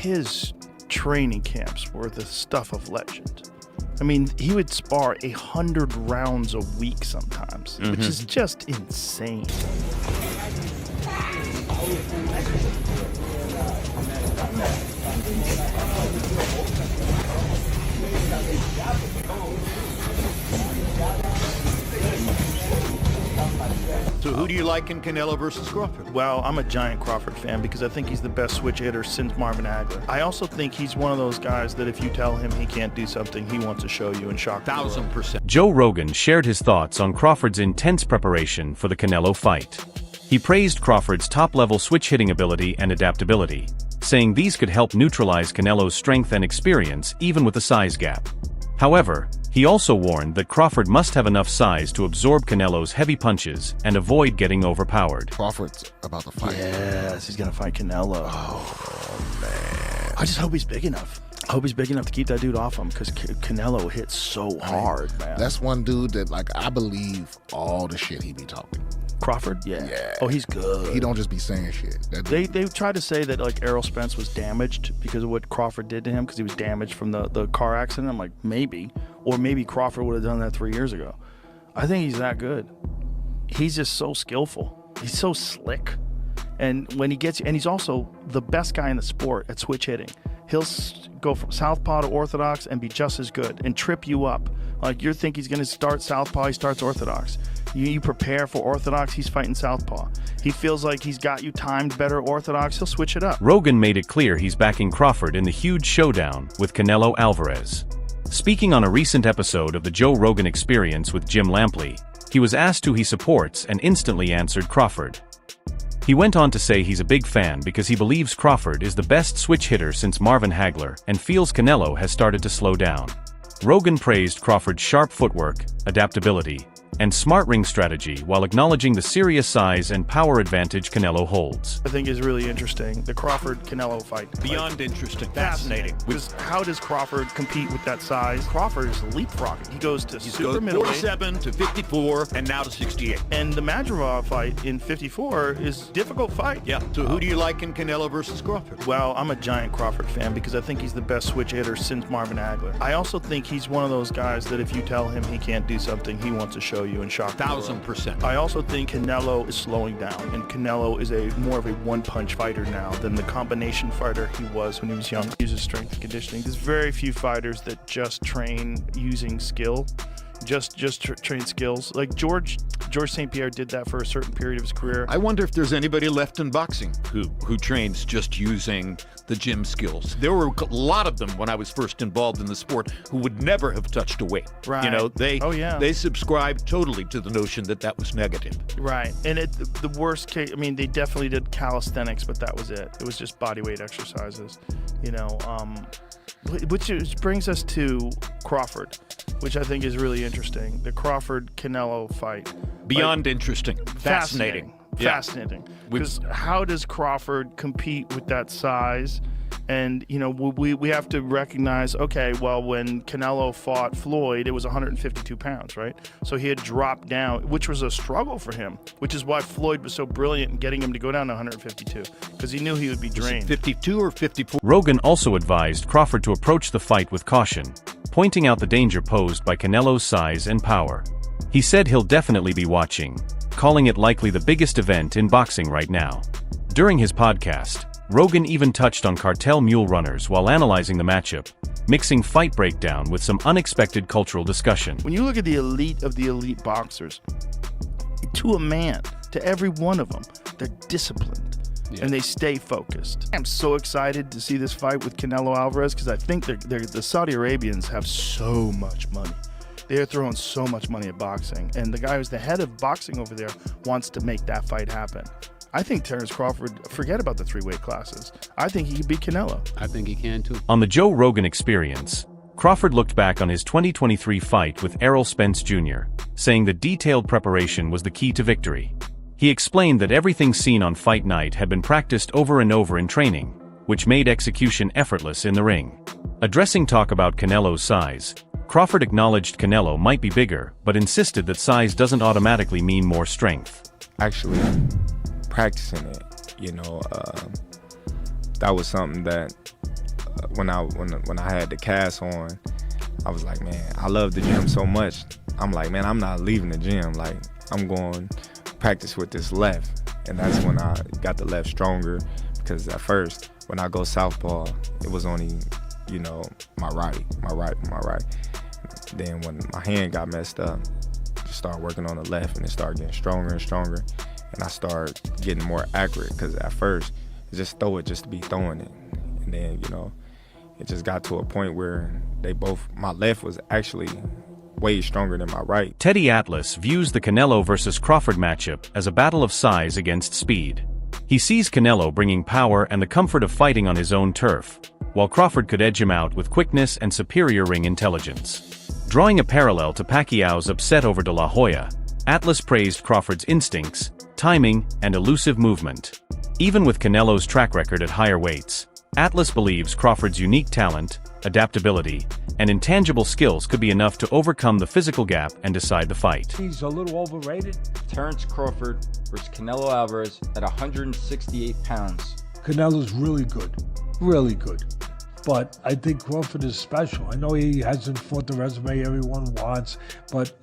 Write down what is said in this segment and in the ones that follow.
his training camps were the stuff of legend. I mean, he would spar 100 rounds a week sometimes, which is just insane. So who do you like in Canelo versus Crawford? Well, I'm a giant Crawford fan because I think he's the best switch hitter since Marvin Hagler. I also think he's one of those guys that if you tell him he can't do something, he wants to show you and shock you. 1000%. Joe Rogan shared his thoughts on Crawford's intense preparation for the Canelo fight. He praised Crawford's top-level switch hitting ability and adaptability, saying these could help neutralize Canelo's strength and experience even with the size gap. However, he also warned that Crawford must have enough size to absorb Canelo's heavy punches and avoid getting overpowered. Crawford's about to fight. Yes, he's going to fight Canelo. Oh, man. I just hope he's big enough. I hope he's big enough to keep that dude off him because Canelo hits so hard, man. That's one dude that, like, I believe all the shit he be talking. Crawford? Yeah. Yeah. Oh, he's good. He don't just be saying shit. They tried to say that like Errol Spence was damaged because of what Crawford did to him because he was damaged from the car accident. I'm like, maybe. Or maybe Crawford would have done that 3 years ago. I think he's that good. He's just so skillful. He's so slick. And when he gets, and he's also the best guy in the sport at switch hitting. He'll go from southpaw to orthodox and be just as good and trip you up. Like you think he's going to start southpaw, he starts orthodox. You prepare for orthodox, he's fighting southpaw. He feels like he's got you timed better orthodox, he'll switch it up. Rogan made it clear he's backing Crawford in the huge showdown with Canelo Alvarez. Speaking on a recent episode of the Joe Rogan Experience with Jim Lampley, he was asked who he supports and instantly answered Crawford. He went on to say he's a big fan because he believes Crawford is the best switch hitter since Marvin Hagler and feels Canelo has started to slow down. Rogan praised Crawford's sharp footwork, adaptability, and smart ring strategy while acknowledging the serious size and power advantage Canelo holds. I think is really interesting, the Crawford-Canelo fight. Beyond interesting. Fascinating. Because how does Crawford compete with that size? Crawford is leapfrogging. He goes to super middleweight. 47 to 54 and now to 68. And the Madrigal fight in 54 is a difficult fight. Yeah. So who do you like in Canelo versus Crawford? Well, I'm a giant Crawford fan because I think he's the best switch hitter since Marvin Hagler. I also think he's one of those guys that if you tell him he can't do something, he wants to show you and shock you. 1000%. I also think Canelo is slowing down, and Canelo is more of a one-punch fighter now than the combination fighter he was when he was young. He uses strength and conditioning. There's very few fighters that just train using skill. Train skills. Like George St. Pierre did that for a certain period of his career. I wonder if there's anybody left in boxing who trains just using the gym skills. There were a lot of them when I was first involved in the sport who would never have touched a weight. Right. You know, they subscribed totally to the notion that that was negative. Right. And the worst case, I mean, they definitely did calisthenics, but that was it. It was just body weight exercises, you know, which brings us to Crawford, which I think is really interesting. The Crawford-Canelo fight. Beyond interesting. Fascinating. Fascinating. Because how does Crawford compete with that size? And, you know, we have to recognize, okay, well, when Canelo fought Floyd, it was 152 pounds, right? So he had dropped down, which was a struggle for him, which is why Floyd was so brilliant in getting him to go down to 152, because he knew he would be drained. 52 or 54? Rogan also advised Crawford to approach the fight with caution, pointing out the danger posed by Canelo's size and power. He said he'll definitely be watching, calling it likely the biggest event in boxing right now. During his podcast, Rogan even touched on cartel mule runners while analyzing the matchup, mixing fight breakdown with some unexpected cultural discussion. When you look at the elite of the elite boxers, to a man, to every one of them, they're disciplined. Yeah. And they stay focused. I'm so excited to see this fight with Canelo Alvarez because I think the Saudi Arabians have so much money. They're throwing so much money at boxing. And the guy who's the head of boxing over there wants to make that fight happen. I think Terence Crawford, forget about the 3 weight classes. I think he could beat Canelo. I think he can too. On the Joe Rogan Experience, Crawford looked back on his 2023 fight with Errol Spence Jr., saying that detailed preparation was the key to victory. He explained that everything seen on fight night had been practiced over and over in training, which made execution effortless in the ring. Addressing talk about Canelo's size, Crawford acknowledged Canelo might be bigger, but insisted that size doesn't automatically mean more strength. Actually, practicing it, you know, that was something that when I had the cast on, I was like, man, I love the gym so much. I'm like, man, I'm not leaving the gym. Like, I'm going to practice with this left. And that's when I got the left stronger, because at first, when I go southpaw, it was only, you know, my right. Then when my hand got messed up, just started working on the left, and it started getting stronger and stronger. And I started getting more accurate, because at first, just throw it just to be throwing it. And then, you know, it just got to a point where my left was actually way stronger than my right. Teddy Atlas views the Canelo versus Crawford matchup as a battle of size against speed. He sees Canelo bringing power and the comfort of fighting on his own turf, while Crawford could edge him out with quickness and superior ring intelligence. Drawing a parallel to Pacquiao's upset over De La Hoya, Atlas praised Crawford's instincts, timing, and elusive movement. Even with Canelo's track record at higher weights, Atlas believes Crawford's unique talent, adaptability, and intangible skills could be enough to overcome the physical gap and decide the fight. He's a little overrated. Terence Crawford versus Canelo Alvarez at 168 pounds. Canelo's really good. But I think Crawford is special. I know he hasn't fought the resume everyone wants, but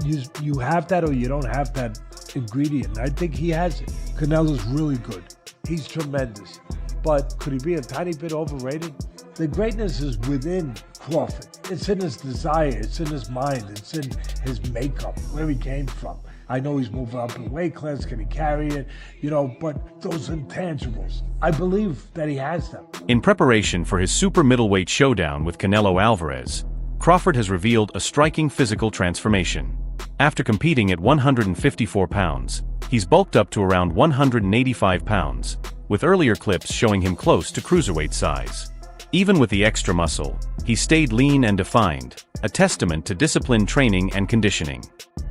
you have that or you don't have that ingredient. I think he has it. Canelo's really good. He's tremendous. But could he be a tiny bit overrated? The greatness is within Crawford. It's in his desire, it's in his mind, it's in his makeup, where he came from. I know he's moving up in weight class, can he carry it? You know, but those intangibles, I believe that he has them. In preparation for his super middleweight showdown with Canelo Alvarez, Crawford has revealed a striking physical transformation. After competing at 154 pounds, he's bulked up to around 185 pounds, with earlier clips showing him close to cruiserweight size. Even with the extra muscle, he stayed lean and defined, a testament to disciplined training and conditioning.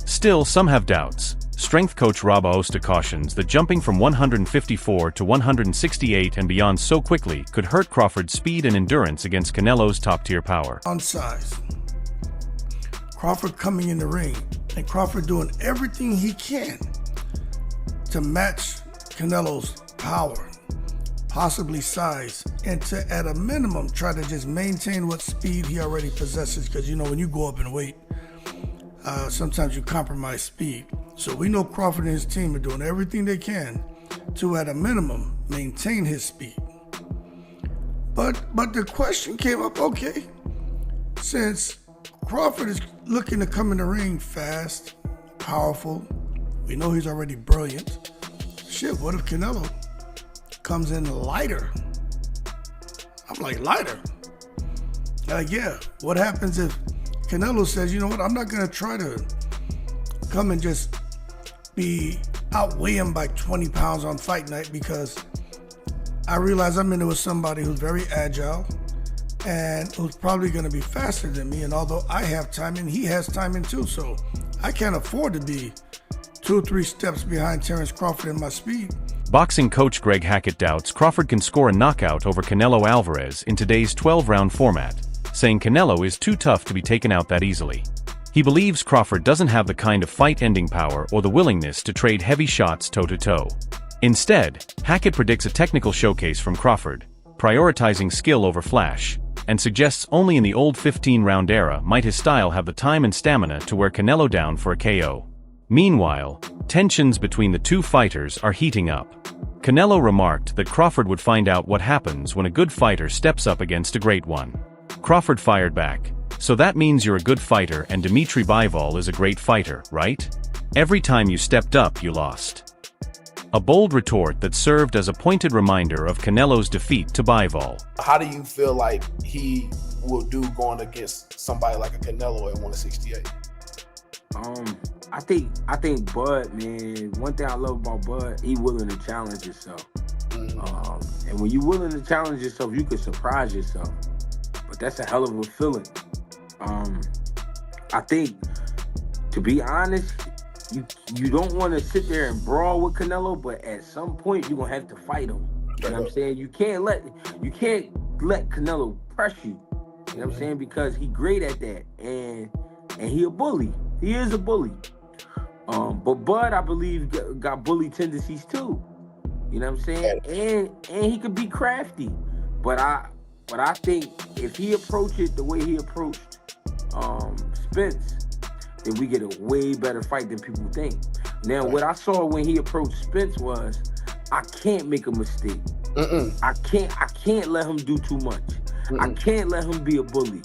Still, some have doubts. Strength coach Rob Aosta cautions that jumping from 154 to 168 and beyond so quickly could hurt Crawford's speed and endurance against Canelo's top-tier power. On size, Crawford coming in the ring, and Crawford doing everything he can to match Canelo's power, possibly size, and to, at a minimum, try to just maintain what speed he already possesses, because, you know, when you go up in weight, sometimes you compromise speed. So we know Crawford and his team are doing everything they can to, at a minimum, maintain his speed. But the question came up, okay, since Crawford is looking to come in the ring fast, powerful, we know he's already brilliant. Shit, what if Canelo comes in lighter? I'm like, lighter? Like, yeah, what happens if Canelo says, you know what, I'm not gonna try to come and just outweigh him by 20 pounds on fight night, because I realize I'm in there with somebody who's very agile and who's probably gonna be faster than me, and although I have timing, he has timing too, so I can't afford to be 2 or 3 steps behind Terence Crawford in my speed. Boxing coach Greg Hackett doubts Crawford can score a knockout over Canelo Alvarez in today's 12-round format, saying Canelo is too tough to be taken out that easily. He believes Crawford doesn't have the kind of fight-ending power or the willingness to trade heavy shots toe-to-toe. Instead, Hackett predicts a technical showcase from Crawford, prioritizing skill over flash, and suggests only in the old 15-round era might his style have the time and stamina to wear Canelo down for a KO. Meanwhile, tensions between the two fighters are heating up. Canelo remarked that Crawford would find out what happens when a good fighter steps up against a great one. Crawford fired back, "So that means you're a good fighter and Dimitri Bivol is a great fighter, right? Every time you stepped up, you lost." A bold retort that served as a pointed reminder of Canelo's defeat to Bivol. How do you feel like he will do going against somebody like a Canelo at 168? I think Bud, man, one thing I love about Bud, he willing to challenge himself. And when you're willing to challenge yourself, you can surprise yourself. But that's a hell of a feeling. I think, to be honest, you don't want to sit there and brawl with Canelo, but at some point you're gonna have to fight him. You know what I'm saying? You can't let Canelo press you. You know what I'm saying? Because he great at that, and he a bully. He is a bully. But Bud, I believe, got bully tendencies too. You know what I'm saying? And he could be crafty. But But I think if he approached it the way he approached Spence, then we get a way better fight than people think. Now, what I saw when he approached Spence was, I can't make a mistake. I can't let him do too much. I can't let him be a bully.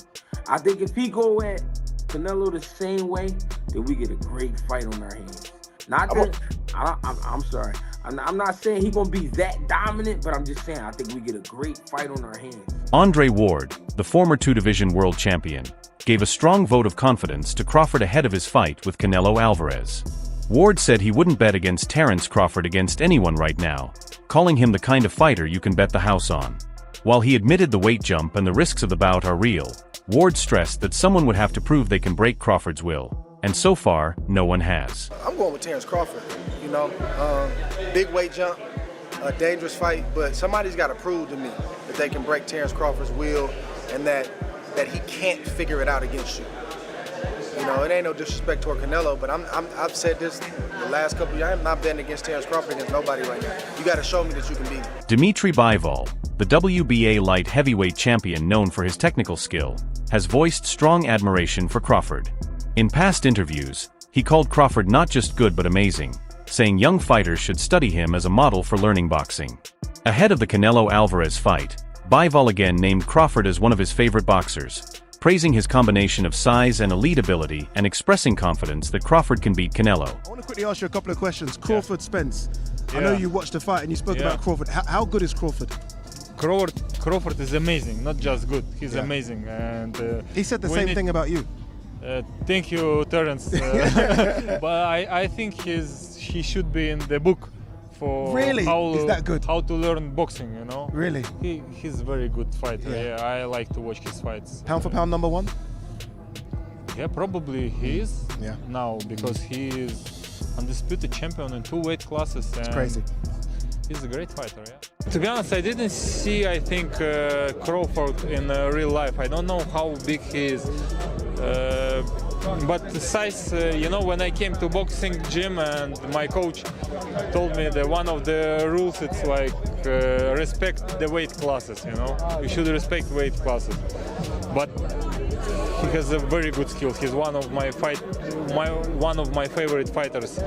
I think if he go at Canelo the same way, then we get a great fight on our hands. Not that I'm sorry. I'm not saying he's gonna be that dominant, but I'm just saying I think we get a great fight on our hands. Andre Ward, the former two-division world champion, gave a strong vote of confidence to Crawford ahead of his fight with Canelo Alvarez. Ward said he wouldn't bet against Terence Crawford against anyone right now, calling him the kind of fighter you can bet the house on. While he admitted the weight jump and the risks of the bout are real, Ward stressed that someone would have to prove they can break Crawford's will, and so far, no one has. I'm going with Terence Crawford, you know. Big weight jump, a dangerous fight, but somebody's got to prove to me that they can break Terence Crawford's will and that he can't figure it out against you. You know, it ain't no disrespect toward Canelo, but I've said this the last couple of years. I'm not betting against Terence Crawford against nobody right now. You got to show me that you can beat him. Dimitri Bivol, the WBA light heavyweight champion known for his technical skill, has voiced strong admiration for Crawford. In past interviews, he called Crawford not just good but amazing, saying young fighters should study him as a model for learning boxing. Ahead of the Canelo Alvarez fight, Bivol again named Crawford as one of his favorite boxers, praising his combination of size and elite ability and expressing confidence that Crawford can beat Canelo. I want to quickly ask you a couple of questions. Crawford, Spence. I know you watched the fight and you spoke about Crawford. How good is Crawford? Crawford is amazing, not just good. He's amazing, and he said the same thing about you. Thank you, Terence. But I think he should be in the book for is that good? How to learn boxing. You know. Really? He's a very good fighter. Yeah, I like to watch his fights. Pound for pound, number one. Yeah, probably he is. Yeah. Now because he is undisputed champion in 2 weight classes. It's crazy. He's a great fighter, yeah. To be honest, I didn't see, I think, Crawford in real life. I don't know how big he is. But the size, you know, when I came to boxing gym and my coach told me that one of the rules, it's like respect the weight classes, you know. You should respect weight classes. But he has a very good skill. He's one of my favorite fighters,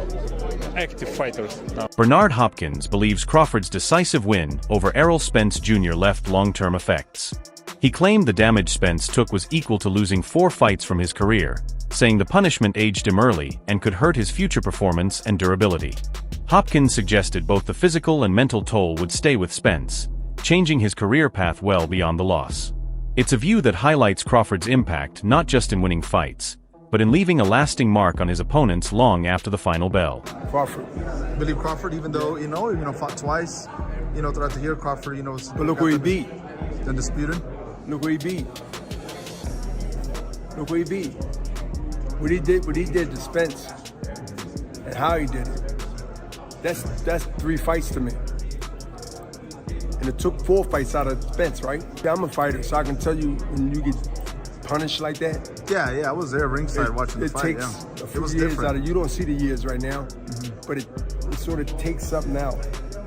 active fighters now. Bernard Hopkins believes Crawford's decisive win over Errol Spence Jr. left long-term effects. He claimed the damage Spence took was equal to losing 4 fights from his career, saying the punishment aged him early and could hurt his future performance and durability. Hopkins suggested both the physical and mental toll would stay with Spence, changing his career path well beyond the loss. It's a view that highlights Crawford's impact not just in winning fights, but in leaving a lasting mark on his opponents long after the final bell. Crawford. Believe Crawford, even though, you know, fought twice, you know, throughout the year, Crawford, you know, But look who he beat. Undisputed. Look who he beat. Look who he beat. What he did to Spence and how he did it. That's 3 fights to me. And it took 4 fights out of Spence, right? I'm a fighter, so I can tell you when you get punished like that. Yeah, I was there ringside watching the fight. It takes a few years out of you. Don't see the years right now, but it sort of takes something out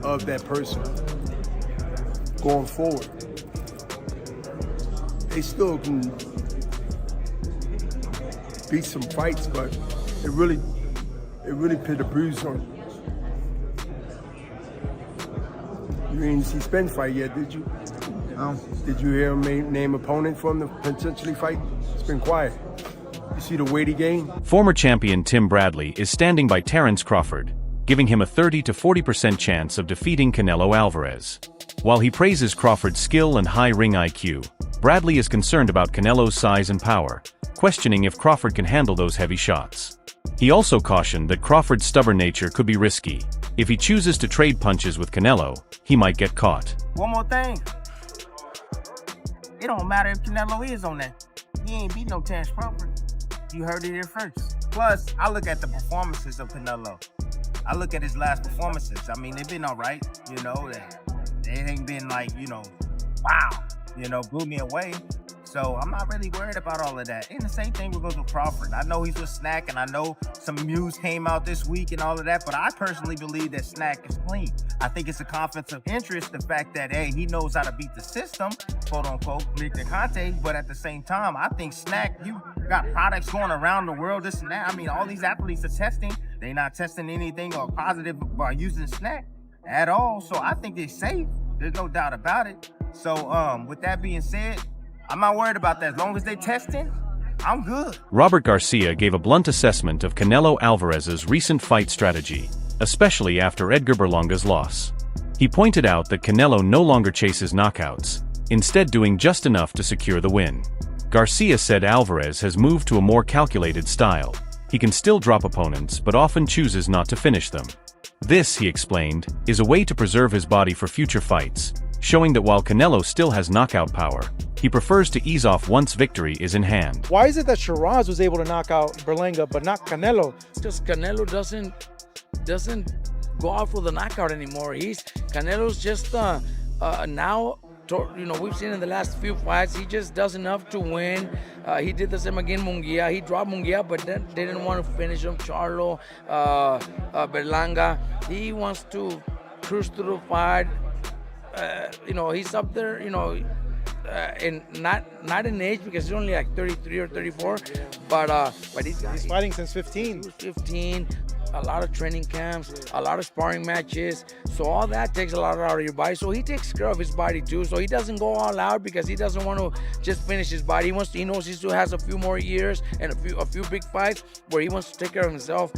of that person going forward. They still can beat some fights, but it really put a bruise on. You didn't see Spence fight yet, did you? No. Did you hear him name opponent for him to potentially fight? It's been quiet. You see the weight he gained? Former champion Tim Bradley is standing by Terence Crawford, giving him a 30 to 40% chance of defeating Canelo Alvarez. While he praises Crawford's skill and high ring IQ, Bradley is concerned about Canelo's size and power, questioning if Crawford can handle those heavy shots. He also cautioned that Crawford's stubborn nature could be risky. If he chooses to trade punches with Canelo, he might get caught. One more thing. It don't matter if Canelo is on that. He ain't beat no Terence Crawford. You heard it here first. Plus, I look at the performances of Canelo. I look at his last performances. I mean, they've been all right, you know. They ain't been like, you know, wow, you know, blew me away. So I'm not really worried about all of that. And the same thing goes with Crawford. I know he's with Snack, and I know some news came out this week and all of that, but I personally believe that Snack is clean. I think it's a conflict of interest, the fact that, hey, he knows how to beat the system, quote unquote, Victor Conte, but at the same time, I think Snack, you got products going around the world, this and that. I mean, all these athletes are testing. They're not testing anything or positive by using Snack at all. So I think they're safe. There's no doubt about it. So with that being said, I'm not worried about that. As long as they testing, I'm good. Robert Garcia gave a blunt assessment of Canelo Alvarez's recent fight strategy, especially after Edgar Berlanga's loss. He pointed out that Canelo no longer chases knockouts, instead doing just enough to secure the win. Garcia said Alvarez has moved to a more calculated style. He can still drop opponents but often chooses not to finish them. This, he explained, is a way to preserve his body for future fights, showing that while Canelo still has knockout power, he prefers to ease off once victory is in hand. Why is it that Shiraz was able to knock out Berlanga but not Canelo? Because Canelo doesn't go out for the knockout anymore. Canelo's just now, you know, we've seen in the last few fights, he just does enough to win. He did the same against Munguia. He dropped Munguia, but then they didn't want to finish him. Charlo, Berlanga. He wants to cruise through the fight. You know, he's up there, you know, and not in age because he's only like 33 or 34, but he's fighting since 15. 15. A lot of training camps, a lot of sparring matches. So all that takes a lot out of your body. So he takes care of his body too. So he doesn't go all out because he doesn't want to just finish his body. He knows he still has a few more years and a few big fights where he wants to take care of himself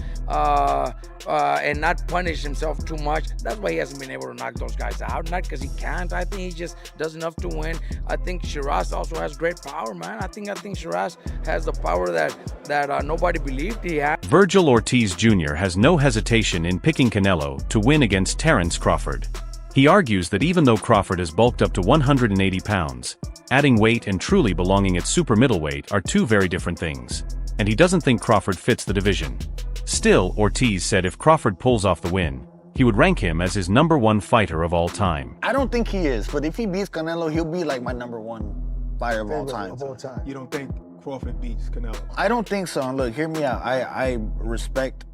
and not punish himself too much. That's why he hasn't been able to knock those guys out. Not because he can't. I think he just does enough to win. I think Shiraz also has great power, man. I think Shiraz has the power that nobody believed he had. Virgil Ortiz Jr. has no hesitation in picking Canelo to win against Terence Crawford. He argues that even though Crawford has bulked up to 180 pounds, adding weight and truly belonging at super middleweight are two very different things, and he doesn't think Crawford fits the division. Still, Ortiz said if Crawford pulls off the win, he would rank him as his #1 fighter of all time. I don't think he is, but if he beats Canelo, he'll be like my #1 fighter of all time. You don't think Crawford beats Canelo? I don't think so. And look, hear me out. I respect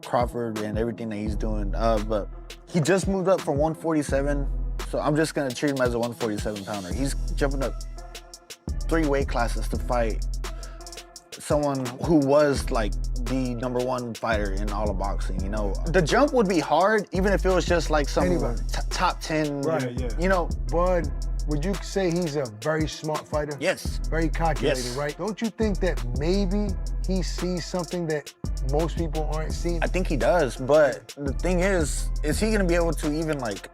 Crawford and everything that he's doing, but he just moved up from 147, so I'm just gonna treat him as a 147 pounder. He's jumping up 3 weight classes to fight someone who was like the #1 fighter in all of boxing. You know, the jump would be hard even if it was just like some top 10. Right, yeah. You know, but would you say he's a very smart fighter? Yes. Very calculated, Yes. right? Don't you think that maybe he sees something that most people aren't seeing? I think he does, but the thing is he gonna be able to even like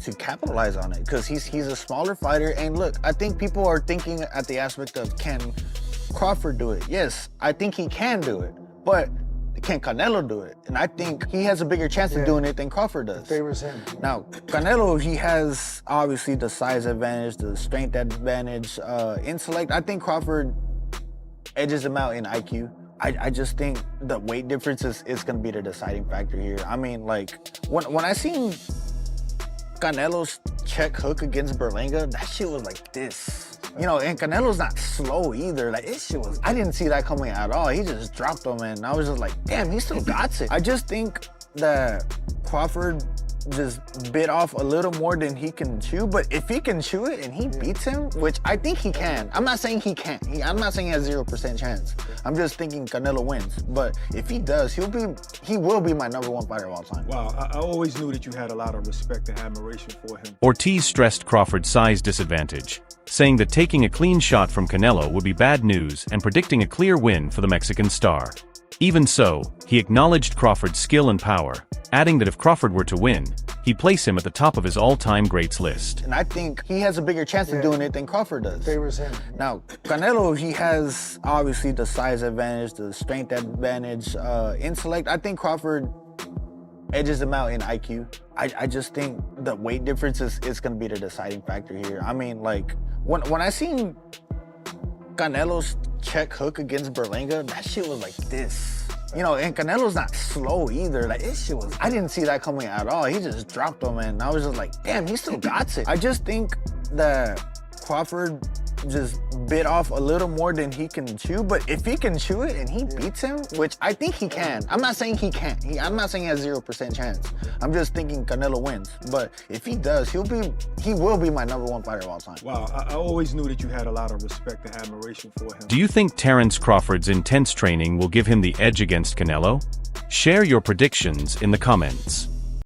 to capitalize on it? Because he's a smaller fighter, and look, I think people are thinking at the aspect of, can Crawford do it? Yes, I think he can do it, but can Canelo do it? And I think he has a bigger chance of doing it than Crawford does. Favors him. Now, Canelo, he has obviously the size advantage, the strength advantage, intellect. I think Crawford edges him out in IQ. I just think the weight difference is going to be the deciding factor here. I mean, like, when I seen Canelo's check hook against Berlanga, that shit was like this. You know, and Canelo's not slow either. Like, this shit was, I didn't see that coming at all. He just dropped him, and I was just like, damn, he still got it. I just think that Crawford just bit off a little more than he can chew, but if he can chew it and he beats him, which I think he can. I'm not saying he can't. I'm not saying he has 0% chance. I'm just thinking Canelo wins. But if he does, he will be my #1 fighter of all time. Wow, I always knew that you had a lot of respect and admiration for him. Ortiz stressed Crawford's size disadvantage, saying that taking a clean shot from Canelo would be bad news and predicting a clear win for the Mexican star. Even so, he acknowledged Crawford's skill and power, adding that if Crawford were to win, he'd place him at the top of his all-time greats list. And I think he has a bigger chance of doing it than Crawford does. Favors him. Now, Canelo, he has obviously the size advantage, the strength advantage, intellect. I think Crawford edges him out in IQ. I just think the weight difference is going to be the deciding factor here. I mean, like, when I seen Canelo's check hook against Berlanga, that shit was like this. You know, and Canelo's not slow either. Like, this shit was, I didn't see that coming at all. He just dropped him, and I was just like, damn, he still got it. I just think that Crawford just bit off a little more than he can chew. But if he can chew it and he beats him, which I think he can. I'm not saying he can't. I'm not saying he has 0% chance. I'm just thinking Canelo wins. But if he does, he will be my #1 fighter of all time. Wow, I always knew that you had a lot of respect and admiration for him. Do you think Terence Crawford's intense training will give him the edge against Canelo? Share your predictions in the comments.